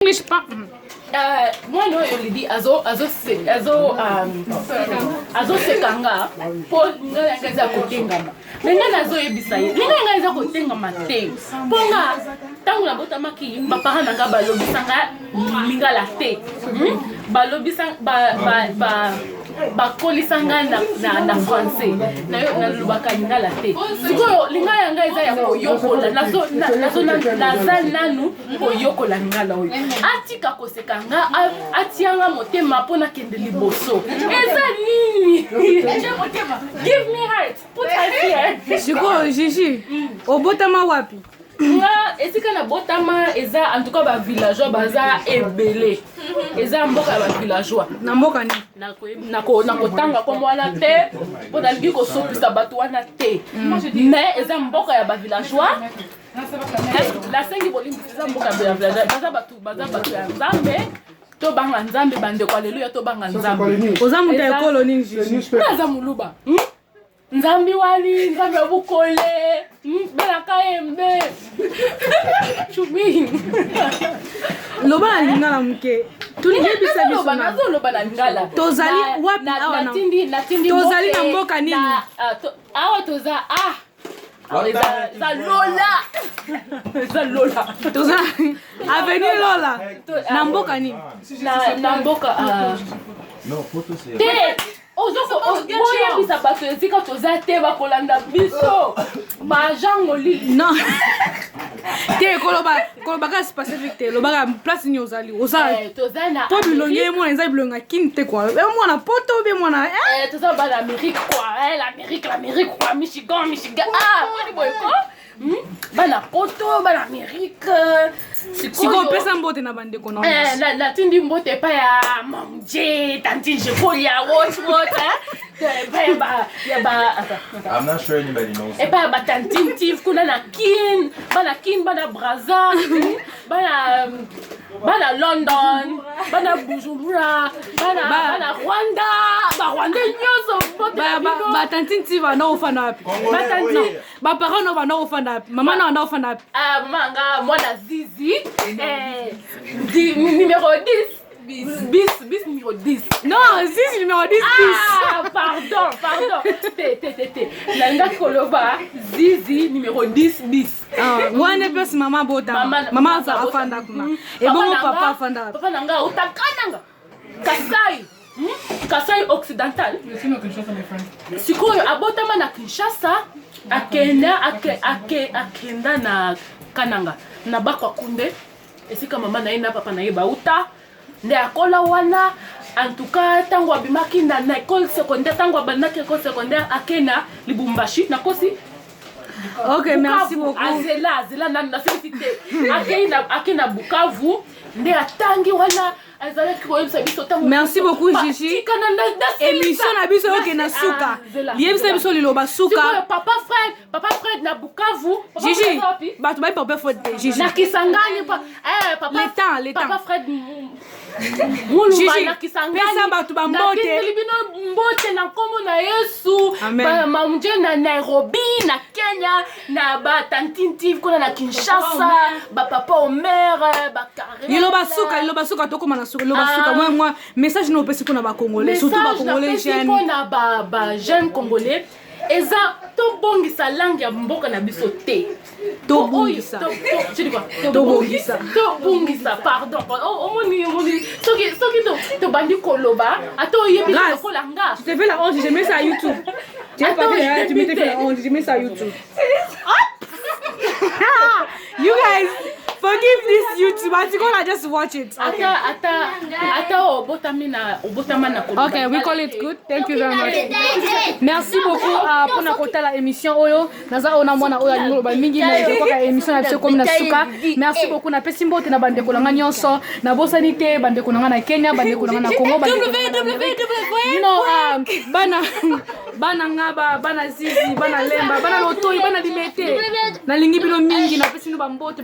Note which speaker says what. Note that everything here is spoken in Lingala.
Speaker 1: English pas.
Speaker 2: Moi non, je dis azo sekanga pour ngaza kotengama. Menga nazo yebisa ye. Menga ngaza kotengama te. Ponga tangu na botama ki ba parents nanga balobisanga lingala te. Balobisanga ba kolisanga na français. Na lubaka lingala te. Siko linga yanga eza ya koyokola. Nazo nanu koyokola lingala oyo. Atika kosekanga atianga motema pona kende liboso. Eza nini? Give me heart. Put heart here.
Speaker 1: Siko Gigi. Obotama wapi?
Speaker 2: Nga esika na botama eza en tout cas ba villageois baza ebele. Eza mboka ba villageois.
Speaker 1: Na mboka ni.
Speaker 2: Na kotanga kwa mwana te. Pona lingi ko sopisa batu wana te. Mais eza mboka ya ba villageois. La sengi bolimbi eza mboka ya villageois. Baza batu ya Nzambe. To banga Nzambe bande kwa haleluya to banga Nzambe.
Speaker 1: Oza muta ekolo nini Gigi?
Speaker 2: Naza muluba. Nzambi wali, Nzambi abukole, bela kaembe. Chumi.
Speaker 1: Loba na lingala mke. Tulibisa biso na.
Speaker 2: Nazo loba na lingala.
Speaker 1: Tozali wapi awa na?
Speaker 2: Natindi
Speaker 1: Tozali na mboka nini?
Speaker 2: Awa toza za Lola. Za Lola.
Speaker 1: Toza Avenue Lola. Na mboka nini?
Speaker 2: Na mboka
Speaker 3: Non, photo c'est...
Speaker 2: Oya bisa bato ezika toza te bakolanda biso majango li
Speaker 1: non te koloba ka specific te lobaka place ni ozali
Speaker 2: toza na
Speaker 1: po bilonge mwana eza bilonga kin te quoi mwana poto be mwana
Speaker 2: toza ba l'Amérique quoi l'Amérique quoi Michigan moni boy ko bana poto bana Amérique
Speaker 1: siko pesa mbote na bandeko na
Speaker 2: la tindi mbote pa ya mamje tanti je kolia what
Speaker 3: I'm not sure anybody knows.
Speaker 2: Et pas ba tantintif kuna na kin bana Brazza bana London bana Bujumbura bana Rwanda nyoso
Speaker 1: ba tantintif na ofana wapi ba parents no bana ofana wapi mama na anda ofana wapi
Speaker 2: mama nga mwana Zizi numéro 10 bis numéro 10.
Speaker 1: Non, Zizi numéro 10 bis.
Speaker 2: Pardon. Nanga koloba Zizi numéro 10 bis.
Speaker 1: Wane pesi mama bota. Mama za afanda kuna. Ebongo papa afanda.
Speaker 2: Papa nanga utakananga. Kasai occidental. Sikoyo abotama na Kinshasa akenda na Kananga. Na bakwa kunde. Esika mama na ina papa na yeba uta. Nde akola wana en tout cas tango abimaki na école secondaire tango abanaki école secondaire akena Lubumbashi na kosi.
Speaker 1: OK, merci beaucoup.
Speaker 2: Azela na félicité. Akena Bukavu nde atangi wana azalaki koyebisa biso tango.
Speaker 1: Merci beaucoup Gigi. Émission na biso yoke na suka. Liebisa biso liloba suka.
Speaker 2: Papa Fred na Bukavu.
Speaker 1: Gigi. Batu bai papa Fred Gigi.
Speaker 2: Na Kisangani papa.
Speaker 1: Le temps.
Speaker 2: Papa Fred
Speaker 1: Gigi. Pesa batu ba mbote.
Speaker 2: Mbote na kombo na Yesu. Ba mamje na Nairobi na Kenya na ba tantintif kuna na Kinshasa. Ba papa Omer ba Carré.
Speaker 1: Liloba suka tokoma na suka. Liloba suka moi message no pesi kuna ba congolais surtout ba congolais jeunes.
Speaker 2: Message na ba jeunes congolais. Eza to bongisa langue ya mboka na biso te. To bongisa. Pardon. Omoni. Soki to bandi koloba, ato yebi na kolanga.
Speaker 1: Tu te fais la honte, je mets ça à YouTube. Tu as pas fait tu me fais la honte, je mets ça à YouTube. You guys forgive this YouTube. I'm gonna just watch it. Okay, we call it good. Thank you very much. Merci beaucoup pour na kota la émission oyo. Naza ona mwana oyo alingo ba mingi na kwa émission na biso comme na suka. Merci beaucoup na pesi mbote na bande ko nanga nyonso. Na bosani te bande ko nanga na Kenya, bande ko nanga na Congo, bande you know bana ngaba, bana Zizi, bana Lemba, bana Lotoi, bana Limete. Na lingi bino mingi na pesi no bambote.